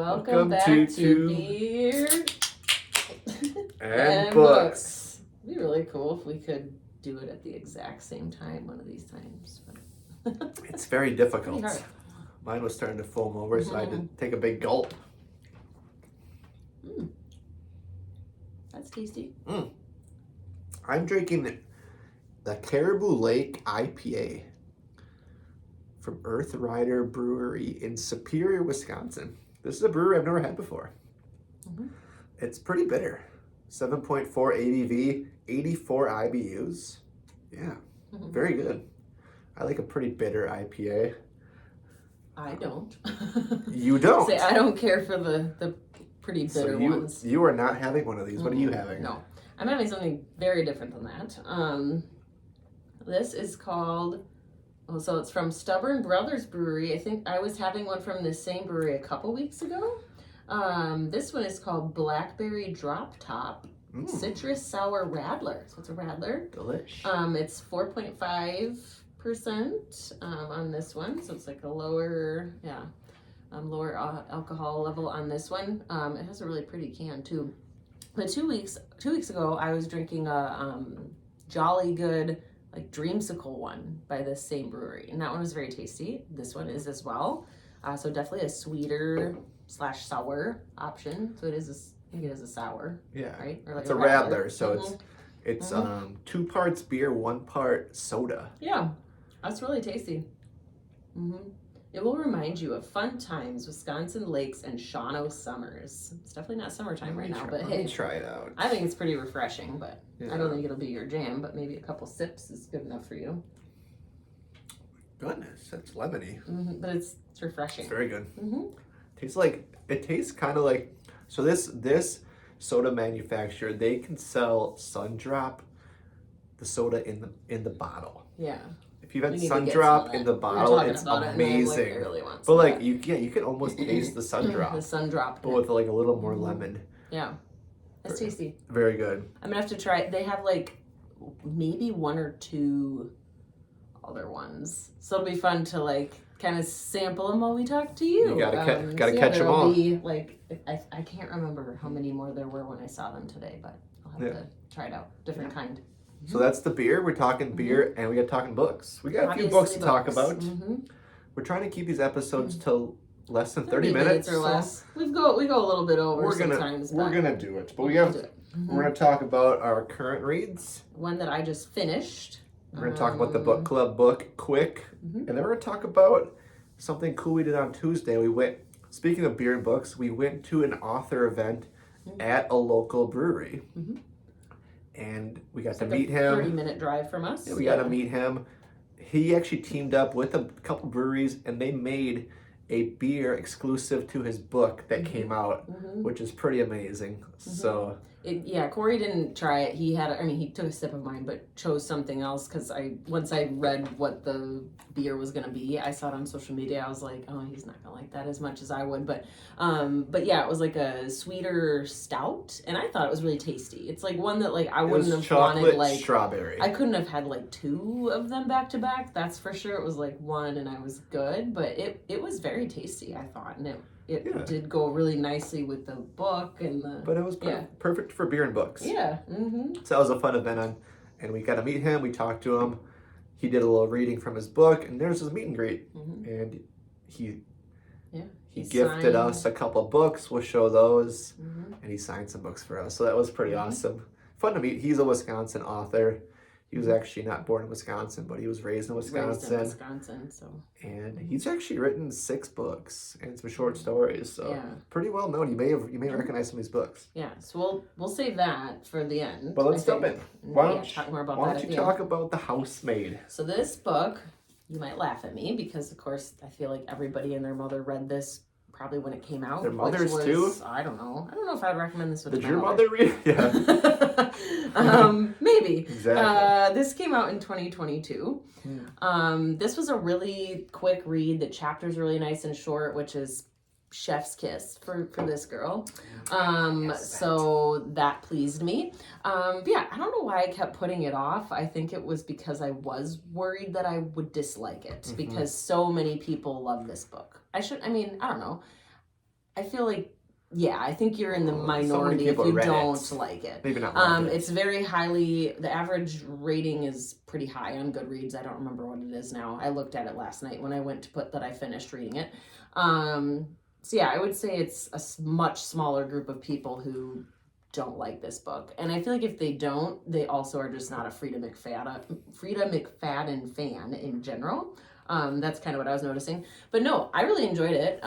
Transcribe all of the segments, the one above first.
Welcome back to Beer and Books. It'd be really cool if we could do it at the exact same time one of these times. It's very difficult. Pretty hard. Mine was starting to foam over, so I had to take a big gulp. That's tasty. I'm drinking the Caribou Lake IPA from Earth Rider Brewery in Superior, Wisconsin. This is a brewery I've never had before. It's pretty bitter. 7.4 ABV, 84 IBUs. Yeah, very good. I like a pretty bitter IPA. I don't. You don't? Say I don't care for the pretty bitter ones. You are not having one of these. What are you having? No. I'm having something very different than that. This is called... Oh, so it's from Stubborn Brothers Brewery. I think I was having one from this same brewery a couple weeks ago. This one is called Blackberry Drop Top Citrus Sour Radler. So it's a Radler. Delish. It's 4.5% on this one. So it's like a lower, lower alcohol level on this one. It has a really pretty can too. But 2 weeks ago, I was drinking a Jolly Good like Dreamsicle one by this same brewery, and that one was very tasty. This one is as well. So definitely a sweeter / sour option. So it is I think it is a sour. Yeah. Right? Or like it's a Radler, so it's 2 parts beer, 1 part soda. Yeah. That's really tasty. It will remind you of fun times, Wisconsin lakes, and Shawano summers. It's definitely not summertime right now, but hey. Let me try it out. I think it's pretty refreshing, but I don't think it'll be your jam, but maybe a couple sips is good enough for you. Goodness, that's lemony. But it's refreshing. It's very good. It tastes kind of like, so this soda manufacturer, they can sell Sundrop, the soda in the bottle. Yeah. If you've had Sundrop in the bottle, it's amazing. But you can almost taste the Sundrop. The Sundrop. But with like a little more lemon. Yeah. It's tasty. Very good. I'm gonna have to try it. They have like maybe 1 or 2 other ones. So it'll be fun to like kind of sample them while we talk to you. You gotta catch them all. Be like, I can't remember how many more there were when I saw them today, but I'll have to try it out. Different kind. So that's the beer. We're talking beer, and we got talking books. We got a few books to talk about. We're trying to keep these episodes to less than 30 minutes or less. We go a little bit over sometimes. We're gonna do it, but we're gonna talk about our current reads. One that I just finished. We're gonna talk about the book club book quick, and then we're gonna talk about something cool we did on Tuesday. Speaking of beer and books, we went to an author event at a local brewery. And we got to meet him. 30-minute drive from us. Yeah, we got to meet him. He actually teamed up with a couple breweries, and they made a beer exclusive to his book that came out, which is pretty amazing. So Corey didn't try it. He took a sip of mine, but chose something else because once I read what the beer was gonna be, I saw it on social media. I was like, oh, he's not gonna like that as much as I would. But yeah, it was like a sweeter stout, and I thought it was really tasty. It's like one that like I wouldn't have wanted like strawberry. I couldn't have had like 2 of them back to back. That's for sure. It was like 1, and I was good, but it was very tasty, I thought, and it did go really nicely with the book and the. But it was perfect for beer and books. Yeah. So that was a fun event, and we got to meet him. We talked to him. He did a little reading from his book, and there's his meet and greet. And he gifted us a couple of books. We'll show those, and he signed some books for us. So that was pretty awesome. Fun to meet. He's a Wisconsin author. He was actually not born in Wisconsin, but he was raised in Wisconsin. And he's actually written 6 books and some short stories. So pretty well known. You may recognize some of these books. Yeah. So we'll save that for the end. But let's jump in. Why don't you talk about The Housemaid? So this book, you might laugh at me because of course I feel like everybody and their mother read this probably when it came out. Their mothers too? I don't know if I'd recommend this with my Did your mother read? Yeah. Maybe. Exactly. This came out in 2022. This was a really quick read. The chapter's really nice and short, which is chef's kiss for this girl. So that pleased me. Yeah, I don't know why I kept putting it off. I think it was because I was worried that I would dislike it because so many people love this book. I don't know. I feel like, yeah, I think you're in the So many minority if people you read don't it. like it. Maybe not read it. It's very highly, the average rating is pretty high on Goodreads. I don't remember what it is now. I looked at it last night when I went to put that I finished reading it. So yeah, I would say it's a much smaller group of people who don't like this book. And I feel like if they don't, they also are just not a Frida McFadden fan in general. That's kind of what I was noticing. But no, I really enjoyed it.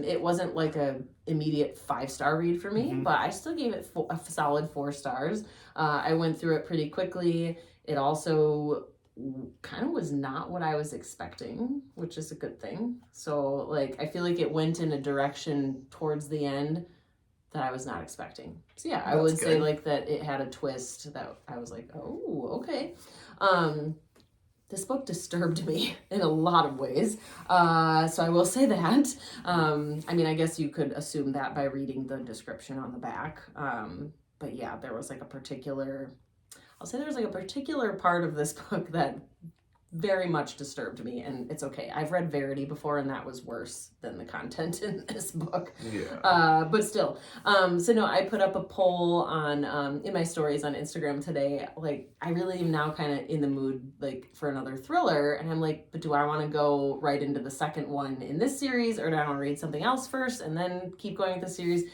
It wasn't like a immediate 5-star read for me, but I still gave it a solid 4 stars. I went through it pretty quickly. It also kind of was not what I was expecting, which is a good thing. So like, I feel like it went in a direction towards the end that I was not expecting. So yeah, I would say like that it had a twist that I was like, oh, okay. This book disturbed me in a lot of ways. So I will say that. I mean, I guess you could assume that by reading the description on the back. But yeah, there was like a particular part of this book that very much disturbed me, and it's okay. I've read Verity before, and that was worse than the content in this book. Yeah. But still. So no, I put up a poll on in my stories on Instagram today. Like, I really am now kind of in the mood like for another thriller, and I'm like, but do I want to go right into the second one in this series, or do I want to read something else first and then keep going with the series?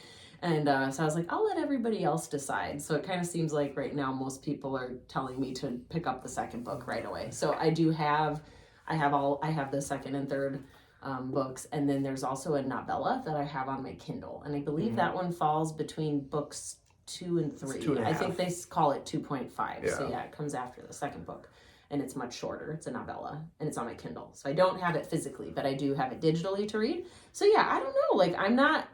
And so I was like, I'll let everybody else decide. So it kind of seems like right now most people are telling me to pick up the second book right away. So I have the second and third books, and then there's also a novella that I have on my Kindle, and I believe that one falls between books 2 and 3. I think they call it 2.5. Yeah. So yeah, it comes after the second book. And it's much shorter. It's a novella, and it's on my Kindle. So I don't have it physically, but I do have it digitally to read. So yeah, I don't know. Like, I'm not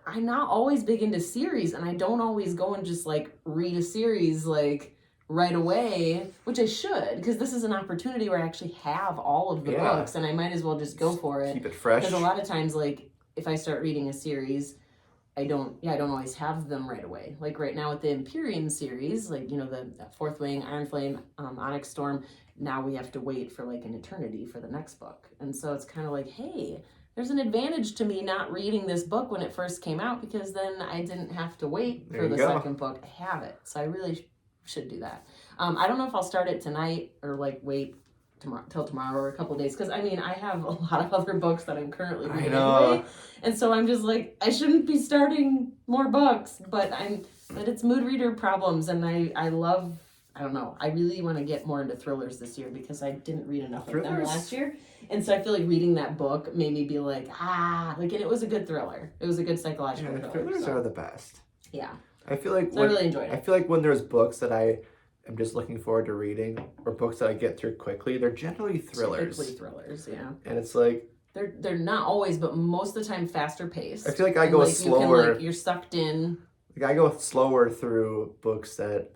always big into series, and I don't always go and just like read a series like right away, which I should, because this is an opportunity where I actually have all of the books, and I might as well just go for it. Keep it fresh. Because a lot of times, like, if I start reading a series, I don't always have them right away. Like right now with the Imperium series, like, you know, the Fourth Wing, Iron Flame, Onyx Storm, now we have to wait for like an eternity for the next book. And so it's kind of like, hey, there's an advantage to me not reading this book when it first came out, because then I didn't have to wait for the second book. I have it. So I really should do that. I don't know if I'll start it tonight or like wait till tomorrow or a couple of days, because I mean, I have a lot of other books that I'm currently reading anyway, and so I'm just like, I shouldn't be starting more books, but it's mood reader problems, and I love, I don't know, I really want to get more into thrillers this year because I didn't read enough of them last year, and so I feel like reading that book made me be like, and it was a good thriller. It was a good psychological thriller. Thrillers are the best. Yeah. I feel like I really enjoyed it. I feel like when there's books that I'm just looking forward to reading, or books that I get through quickly, they're generally thrillers. Typically thrillers, yeah. And it's like, they're not always, but most of the time faster paced. I feel like I go slower. You're sucked in. Like, I go slower through books that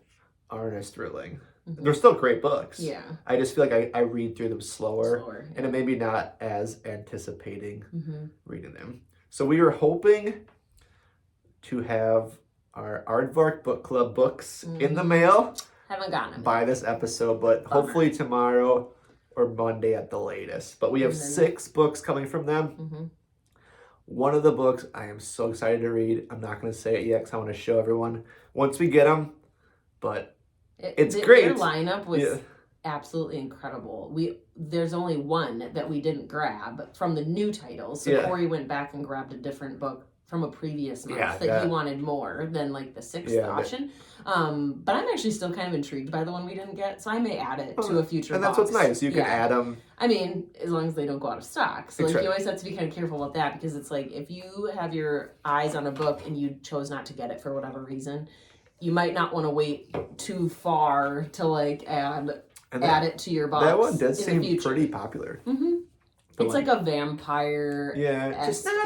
aren't as thrilling. Mm-hmm. They're still great books. Yeah. I just feel like I read through them slower, and it may be not as anticipating reading them. So we were hoping to have our Aardvark Book Club books in the mail. Haven't gotten them by this episode, but hopefully tomorrow or Monday at the latest. But we have 6 books coming from them. One of the books I am so excited to read. I'm not going to say it yet because I want to show everyone once we get them. But it's great. Their lineup was absolutely incredible. There's only one that we didn't grab from the new titles. So Corey went back and grabbed a different book from a previous month that he wanted more than like the 6th option. But I'm actually still kind of intrigued by the one we didn't get, so I may add it to a future box. That's what's nice. You can add them. I mean, as long as they don't go out of stock. So like, you always have to be kind of careful about that, because it's like, if you have your eyes on a book and you chose not to get it for whatever reason, you might not want to wait too far to like add it to your box. That one does seem pretty popular. It's like a vampire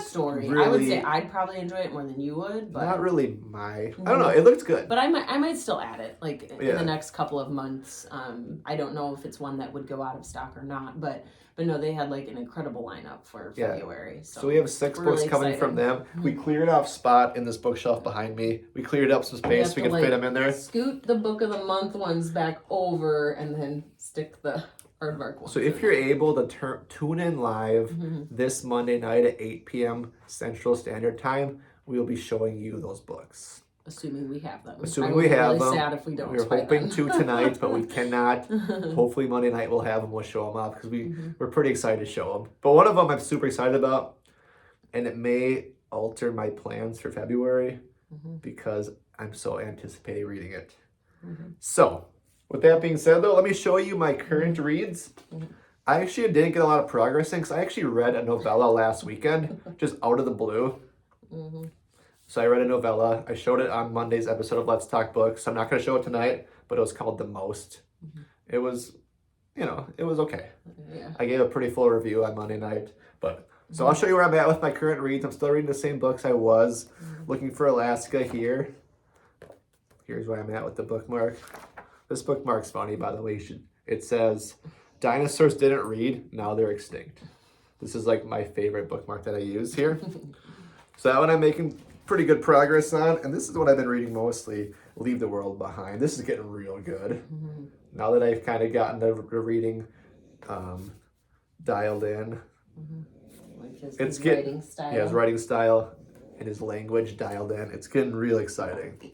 story. Really, I would say I'd probably enjoy it more than you would, but not really I don't know. It looks good, but I might still add it like in the next couple of months. I don't know if it's one that would go out of stock or not, but no, they had like an incredible lineup for February. So we have 6 books coming from them. We cleared off spot in this bookshelf behind me. We cleared up some space. We can fit them in there. Scoot the book of the month ones back over and then stick the Aardvark ones. So if you're able to tune in live this Monday night at 8 p.m. Central Standard Time, we'll be showing you those books. Assuming we have them. Assuming we have really them. Sad if we don't. We're hoping to tonight, but we cannot. Hopefully Monday night we'll have them. We'll show them off because we're pretty excited to show them. But one of them I'm super excited about, and it may alter my plans for February because I'm so anticipating reading it. So, with that being said, though, let me show you my current reads. I actually didn't get a lot of progress in because I actually read a novella last weekend, just out of the blue. So I read a novella. I showed it on Monday's episode of Let's Talk Books. I'm not going to show it tonight, but it was called The Most. It was, it was okay. Yeah. I gave a pretty full review on Monday night. But so I'll show you where I'm at with my current reads. I'm still reading the same books I was. Looking for Alaska here. Here's where I'm at with the bookmark. This bookmark's funny, by the way. It says, dinosaurs didn't read, now they're extinct. This is like my favorite bookmark that I use here. So that one I'm making pretty good progress on, and this is what I've been reading mostly, Leave the World Behind. This is getting real good. Now that I've kind of gotten the reading dialed in. Like his writing style. Yeah, his writing style and his language dialed in. It's getting real exciting.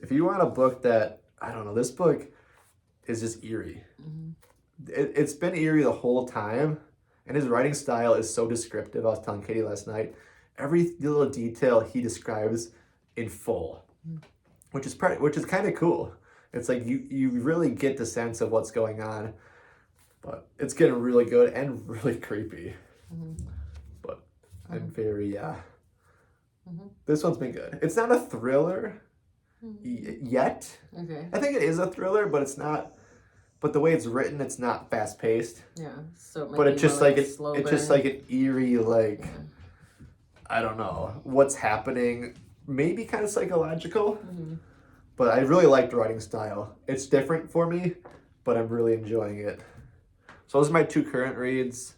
If you want a book that, I don't know, this book is just eerie. It's been eerie the whole time, and his writing style is so descriptive. I was telling Katie last night, every little detail he describes in full, which is kind of cool. It's like you really get the sense of what's going on, but it's getting really good and really creepy. But I'm very this one's been good. It's not a thriller yet. Okay. I think it is a thriller, but it's not. But the way it's written, it's not fast paced. Yeah. So it might but be it's just more like it's just like an eerie, like I don't know what's happening. Maybe kind of psychological. But I really like the writing style. It's different for me, but I'm really enjoying it. So those are my two current reads.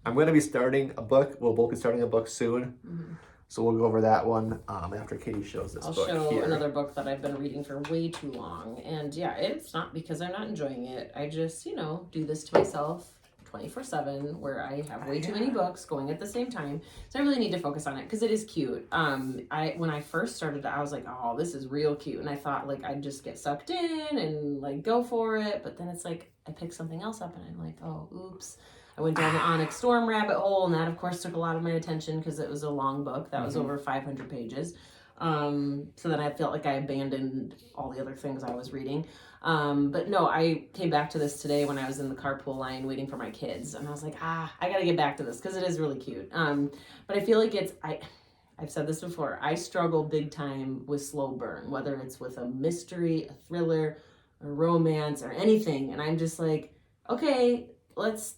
I'm going to be starting a book. We'll both be starting a book soon. So we'll go over that one after Katie shows this book. I'll show here. another book that I've been reading for way too long. And yeah, it's not because I'm not enjoying it. I just, do this to myself 24/7 where I have way too many books going at the same time. So I really need to focus on it because it is cute. When I first started, I was like, oh, this is real cute. And I thought like I'd just get sucked in and like go for it. But then it's like I picked something else up and I'm like, oh, oops. I went down the Onyx Storm rabbit hole, and that, of course, took a lot of my attention because it was a long book. That was over 500 pages. So then I felt like I abandoned all the other things I was reading. But no, I came back to this today when I was in the carpool line waiting for my kids. And I was like, I got to get back to this because it is really cute. But I feel like I've said this before, I struggle big time with slow burn, whether it's with a mystery, a thriller, a romance, or anything. And I'm just like, okay, let's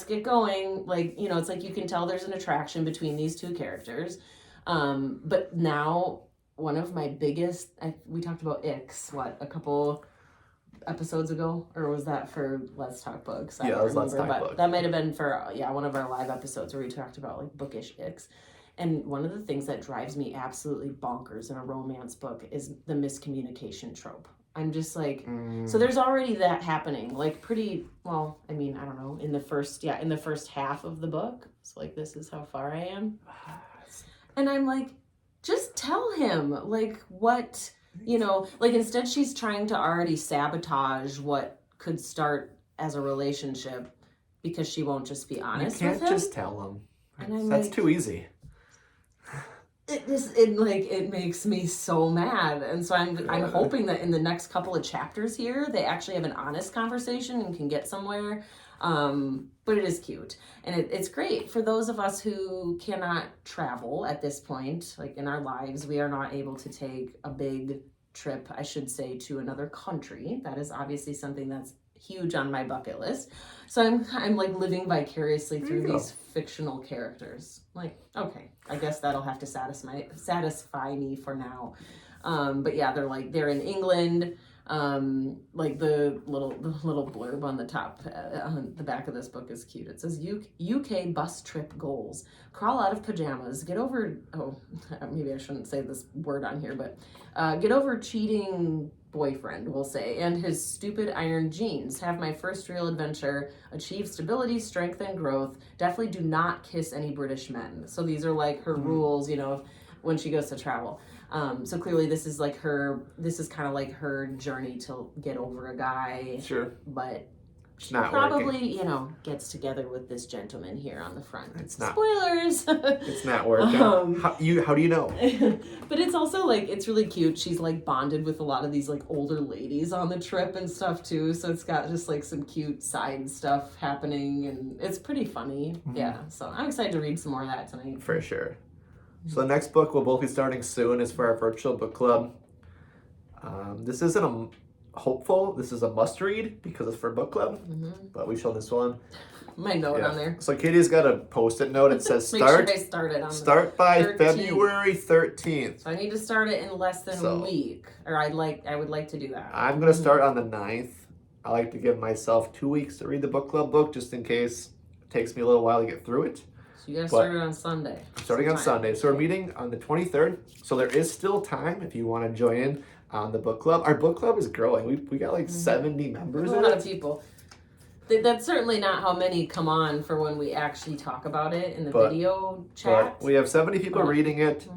get going. It's like you can tell there's an attraction between these two characters. But now one of my biggest, we talked about icks, a couple episodes ago? Or was that for Let's Talk Books? Yeah, it was Let's Talk Books. That might have been for, one of our live episodes where we talked about like bookish icks. And one of the things that drives me absolutely bonkers in a romance book is the miscommunication trope. I'm just like, so there's already that happening, like pretty, well, I mean, I don't know, in the first half of the book. It's like, this is how far I am. And I'm like, just tell him, like, what, instead she's trying to already sabotage what could start as a relationship because she won't just be honest with him. You can't just tell him. And That's too easy. It makes me so mad, and so I'm hoping that in the next couple of chapters here they actually have an honest conversation and can get somewhere. But it is cute, and it's great for those of us who cannot travel at this point. Like in our lives, we are not able to take a big trip, I should say, to another country. That is obviously something that's huge on my bucket list. So I'm like living vicariously through these fictional characters. Like, okay, I guess that'll have to satisfy me for now. But yeah, they're in England. Like the little blurb on the top, on the back of this book is cute. It says UK bus trip goals: crawl out of pajamas, get over, maybe I shouldn't say this word on here, but get over cheating boyfriend, we'll say, and his stupid iron genes. Have my first real adventure. Achieve stability, strength, and growth. Definitely do not kiss any British men. So these are like her rules, you know, when she goes to travel. So clearly this is kind of like her journey to get over a guy. Sure. But it's she not probably, working. you know, gets together with this gentleman here on the front. It's not. Spoilers. It's not working. How do you know? But it's also like, it's really cute. She's like bonded with a lot of these like older ladies on the trip and stuff too. So it's got just like some cute side stuff happening, and it's pretty funny. Mm-hmm. Yeah. So I'm excited to read some more of that tonight. For sure. So the next book we'll both be starting soon is for our virtual book club. This isn't a hopeful. This is a must read because it's for book club. Mm-hmm. But we showed this one. My note on there. So Katie's got a post-it note. It says start. Make sure I start it on start by 13th. February 13th. So I need to start it in less than a week, or I would like to do that. I'm gonna start on the 9th. I like to give myself 2 weeks to read the book club book, just in case it takes me a little while to get through it. So you gotta start it on Sunday. Starting on Sunday. So we're meeting on the 23rd. So there is still time if you want to join in on the book club. Our book club is growing. We got like 70 members. A lot of people. That's certainly not how many come on for when we actually talk about it in the video chat. We have 70 people reading it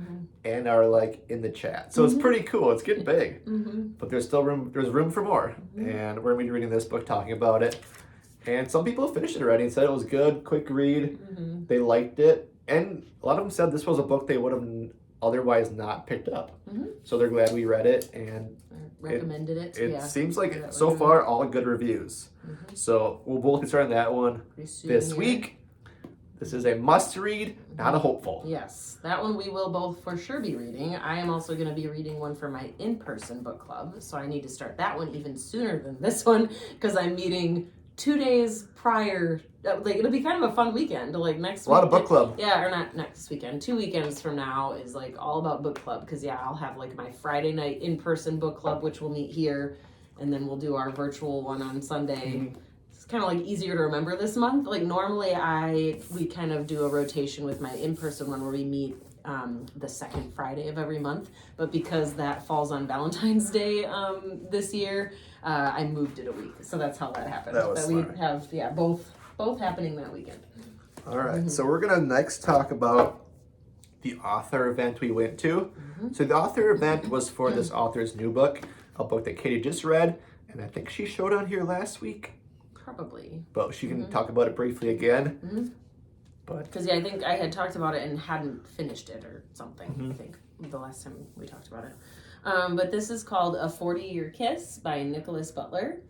and are like in the chat. So it's pretty cool. It's getting big. But there's still room. There's room for more. And we're going to be reading this book, talking about it. And some people finished it already and said it was good, quick read. They liked it. And a lot of them said this was a book they would have otherwise not picked up. So they're glad we read it and recommended it. It seems like so far all good reviews. So we'll both start on that one this week. This is a must read, not a hopeful. Yes, that one we will both for sure be reading. I am also going to be reading one for my in-person book club. So I need to start that one even sooner than this one because I'm meeting 2 days prior. Like it'll be kind of a fun weekend. Like next week. A lot of book club. Yeah, or not next weekend. 2 weekends from now is like all about book club because I'll have like my Friday night in-person book club, which we'll meet here, and then we'll do our virtual one on Sunday. It's kind of like easier to remember this month. Like normally we kind of do a rotation with my in-person one where we meet the second Friday of every month, but because that falls on Valentine's Day this year, I moved it a week. So that's how that happened. But we have both happening that weekend. All right. So we're gonna next talk about the author event we went to. So the author event was for this author's new book, a book that Katie just read, and I think she showed on here last week. Probably. But she can talk about it briefly again. Because I think I had talked about it and hadn't finished it or something. I think the last time we talked about it. But this is called A 40-Year Kiss by Nicholas Butler.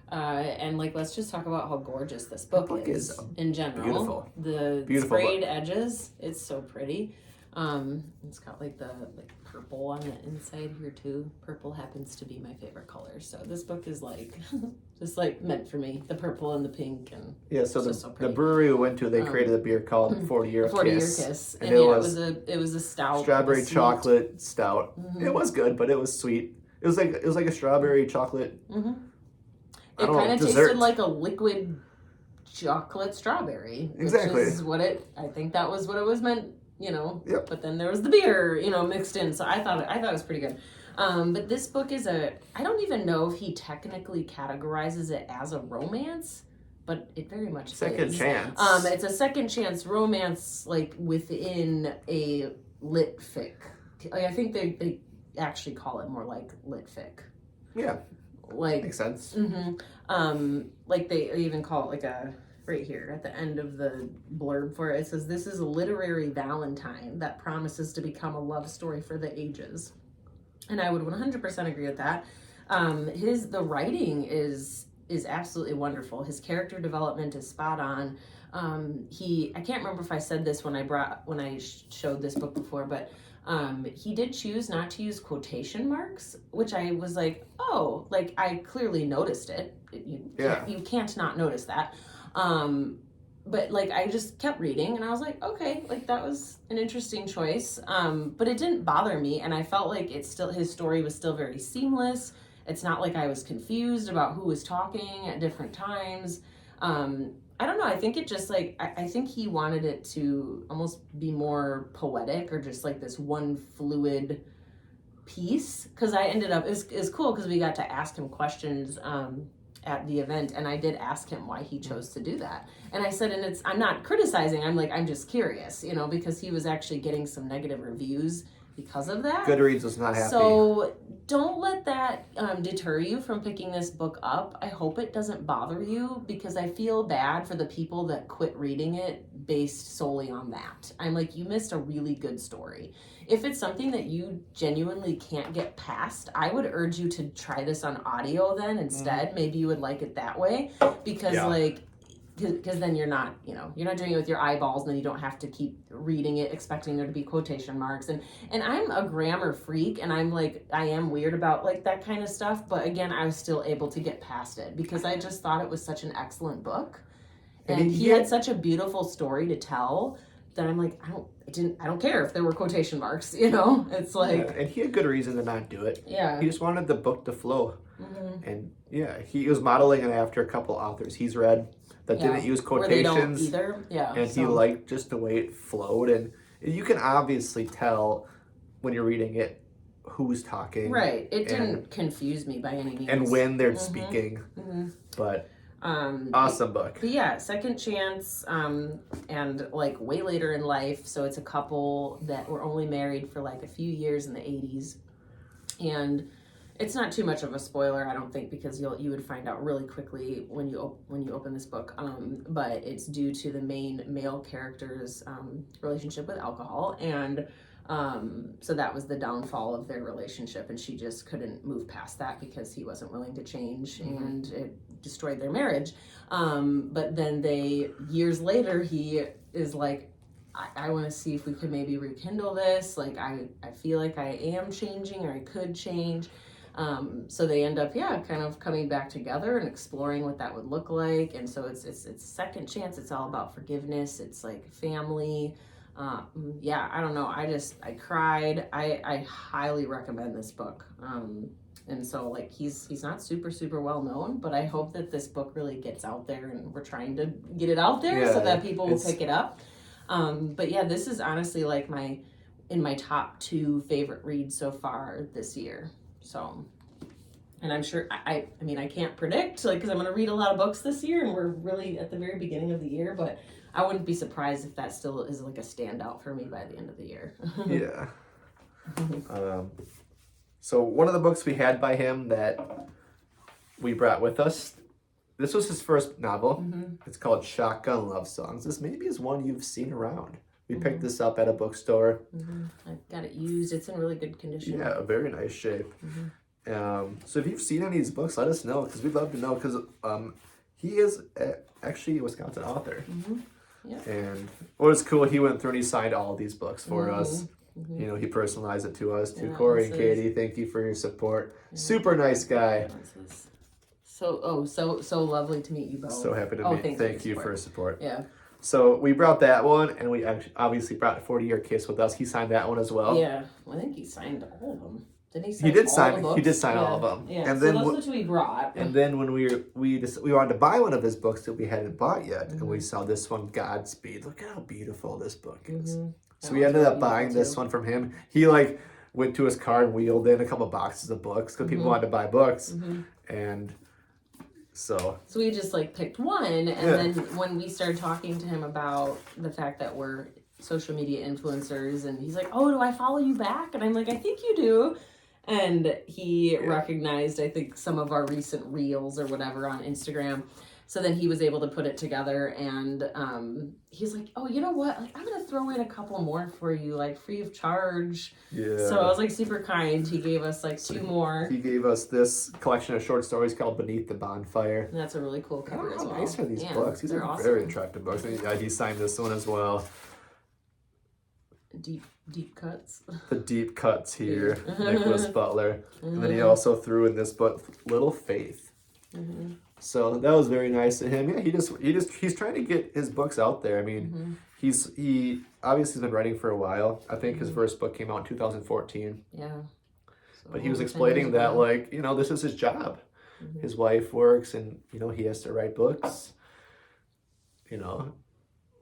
And let's just talk about how gorgeous this book is in general. Beautiful. The beautiful sprayed book. edges, it's so pretty. It's got the purple on the inside here too. Purple happens to be my favorite color, so this book is just meant for me. The purple and the pink and so the brewery we went to, they created a beer called 40-Year Kiss. And it was a stout, strawberry chocolate stout. It was good, but it was sweet. It was like a strawberry chocolate. It kind of tasted like a liquid chocolate strawberry. Exactly. Which is I think that was what it was meant. Yep. But then there was the beer, mixed in. So I thought it was pretty good. But this book is I don't even know if he technically categorizes it as a romance, but it very much second is. Chance. It's a second chance romance, within a lit fic. I think they actually call it more like lit fic. Yeah. Makes sense. They even call it right here at the end of the blurb for it, it says, "This is a literary Valentine that promises to become a love story for the ages." And I would 100% agree with that. The writing is absolutely wonderful. His character development is spot on. I can't remember if I said this when I showed this book before, but he did choose not to use quotation marks, which I was I clearly noticed it. You can't not notice that. But I just kept reading and I was like, okay, that was an interesting choice. But it didn't bother me, and I felt like his story was still very seamless. It's not like I was confused about who was talking at different times. I don't know. I think it just I think he wanted it to almost be more poetic, or just this one fluid piece, because I ended up, it's cool because we got to ask him questions at the event, and I did ask him why he chose to do that. And I said, and I'm not criticizing, I'm just curious, because he was actually getting some negative reviews because of that. Goodreads was not happy. So don't let that deter you from picking this book up. I hope it doesn't bother you, because I feel bad for the people that quit reading it based solely on that. I'm like, you missed a really good story. If it's something that you genuinely can't get past, I would urge you to try this on audio then instead. Maybe you would like it that way, because because then you're not doing it with your eyeballs, and then you don't have to keep reading it expecting there to be quotation marks. And I'm a grammar freak, and I am weird about like that kind of stuff, but again, I was still able to get past it because I just thought it was such an excellent book. And he had such a beautiful story to tell that I'm like, I don't care if there were quotation marks, it's like. And he had good reason to not do it. Yeah. He just wanted the book to flow. And he was modeling it after a couple authors he's read that didn't use quotations. Either. Yeah. And he liked just the way it flowed. And you can obviously tell when you're reading it who's talking. Right. It didn't confuse me by any means. And when they're speaking. But awesome book. But yeah, second chance, and like way later in life. So it's a couple that were only married for like a few years in the 80s. And it's not too much of a spoiler, I don't think, because you would find out really quickly when you open this book. But it's due to the main male character's relationship with alcohol, and so that was the downfall of their relationship, and she just couldn't move past that because he wasn't willing to change, and it destroyed their marriage. But then years later, he is like, I want to see if we could maybe rekindle this. Like, I feel like I am changing, or I could change. So they end up, kind of coming back together and exploring what that would look like. And so it's second chance. It's all about forgiveness. It's like family. I don't know. I cried. I highly recommend this book. And so like he's not super, super well known, but I hope that this book really gets out there, and we're trying to get it out there so that people will pick it up. But yeah, this is honestly like in my top 2 favorite reads so far this year. So, and I'm sure, I mean, I can't predict, like, because I'm going to read a lot of books this year, and we're really at the very beginning of the year, but I wouldn't be surprised if that still is like a standout for me by the end of the year. Yeah. So one of the books we had by him that we brought with us, this was his first novel. It's called Shotgun Love Songs. This maybe is one you've seen around. We picked this up at a bookstore. I got it used. It's in really good condition. Yeah, a very nice shape. So if you've seen any of these books, let us know, because we'd love to know, because he is actually a Wisconsin author. And what was cool, he went through and he signed all of these books for us. He personalized it to us. To Corey and Katie, thank you for your support. Super nice guy. So lovely to meet you both. So happy to meet. Thank you for your support. Yeah. So we brought that one, and we obviously brought 40-Year Kiss with us. He signed that one as well. Yeah, I think he signed all of them. Didn't he sign He did sign all all of them. Yeah, and so then those are two we brought. And then when we wanted to buy one of his books that we hadn't bought yet, and we saw this one, Godspeed. Look at how beautiful this book is. So we ended up buying this one from him. He went to his car and wheeled in a couple boxes of books because people wanted to buy books, and so we just picked one. And then when we started talking to him about the fact that we're social media influencers, and he's like, "Oh, do I follow you back?" And I'm like, "I think you do." And he recognized, I think, some of our recent reels or whatever on Instagram. So then he was able to put it together, and he's like, "Oh, you know what? I'm gonna throw in a couple more for you, free of charge." Yeah. So I was super kind. He gave us 2 more. He gave us this collection of short stories called Beneath the Bonfire. And that's a really cool cover as well. How nice are these books? These are awesome. Very attractive books. And he signed this one as well. Deep cuts. The deep cuts here, Nicholas Butler. And then he also threw in this book, Little Faith. So that was very nice of him. Yeah, he's trying to get his books out there. I mean, he obviously has been writing for a while. I think his first book came out in 2014. Yeah. So but he was explaining that this is his job. His wife works, and he has to write books.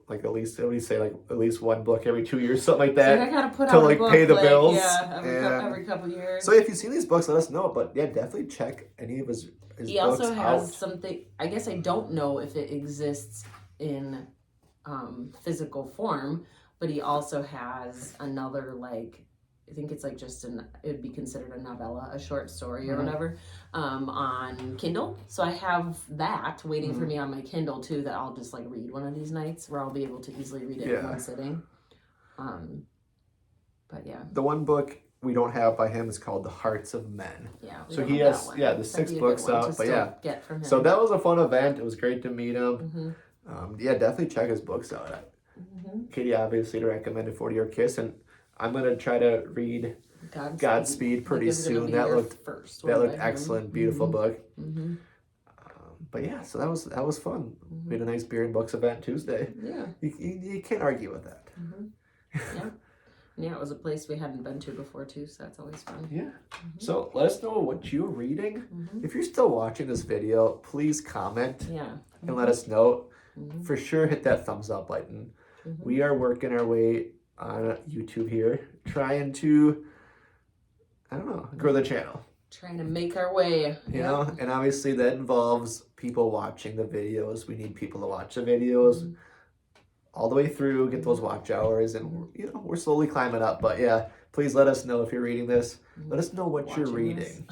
like at least, what do you say, like at least one book every 2 years, something like So that. I gotta put to out like a book, pay the like, bills. Yeah, every couple years. So if you've seen these books, let us know. But yeah, definitely check any of his He books also has out. something. I guess I don't know if it exists in physical form, but he also has another, like, I think it's like just it would be considered a novella, a short story or whatever, on Kindle. So I have that waiting for me on my Kindle too, that I'll just like read one of these nights, where I'll be able to easily read it in one sitting. But yeah. The one book we don't have by him is called The Hearts of Men. Yeah. So he has the 6 books out, but yeah. Get from him. So that was a fun event. It was great to meet him. Yeah, definitely check his books out. Katie obviously recommended 40 Year Kiss, and I'm gonna try to read Godspeed pretty soon. That looked excellent, beautiful book. But yeah, so that was fun. We had a nice beer and books event Tuesday. Yeah, you can't argue with that. Yeah, it was a place we hadn't been to before too, so that's always fun. Yeah. So let us know what you're reading. If you're still watching this video, please comment. And let us know. For sure, hit that thumbs up button. We are working our way on YouTube here, trying to, I don't know, grow the channel. Trying to make our way. You know, and obviously that involves people watching the videos. We need people to watch the videos all the way through, get those watch hours, and you know, we're slowly climbing up. But yeah, please let us know if you're reading this. Let us know what you're reading.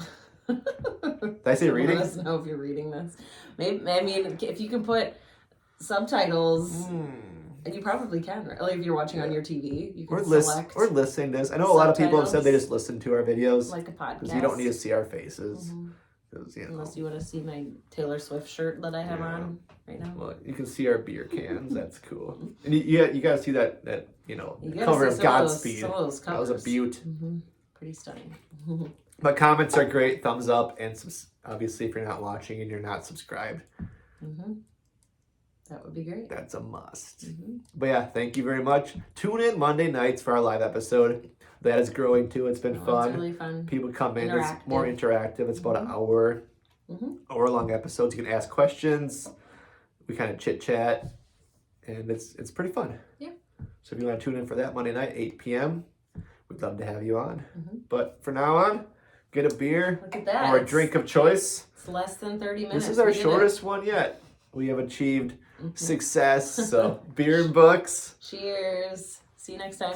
Did I say reading? Let us know if you're reading this. Maybe, I mean, if you can put subtitles. And you probably can, right? Like if you're watching on your TV, you can select. Or listening to this. I know a lot of people have said they just listen to our videos. Like a podcast. Because you don't need to see our faces. You know, unless you want to see my Taylor Swift shirt that I have on right now. Well, you can see our beer cans. That's cool. And you got to see that you know, cover of Godspeed. Some of those covers. That was a beaut. Pretty stunning. But comments are great. Thumbs up. And obviously, if you're not watching and you're not subscribed, that would be great. That's a must. But yeah, thank you very much. Tune in Monday nights for our live episode. That is growing too. It's been fun. It's really fun. People come in. It's more interactive. It's about an hour long episodes. You can ask questions. We kind of chit chat, and it's pretty fun. Yeah. So if you want to tune in for that Monday night, 8 p.m., we'd love to have you on. But for now on, get a beer or a drink of choice. It's less than 30 minutes. This is our shortest one yet. We have achieved success. So beer and books. Cheers. See you next time.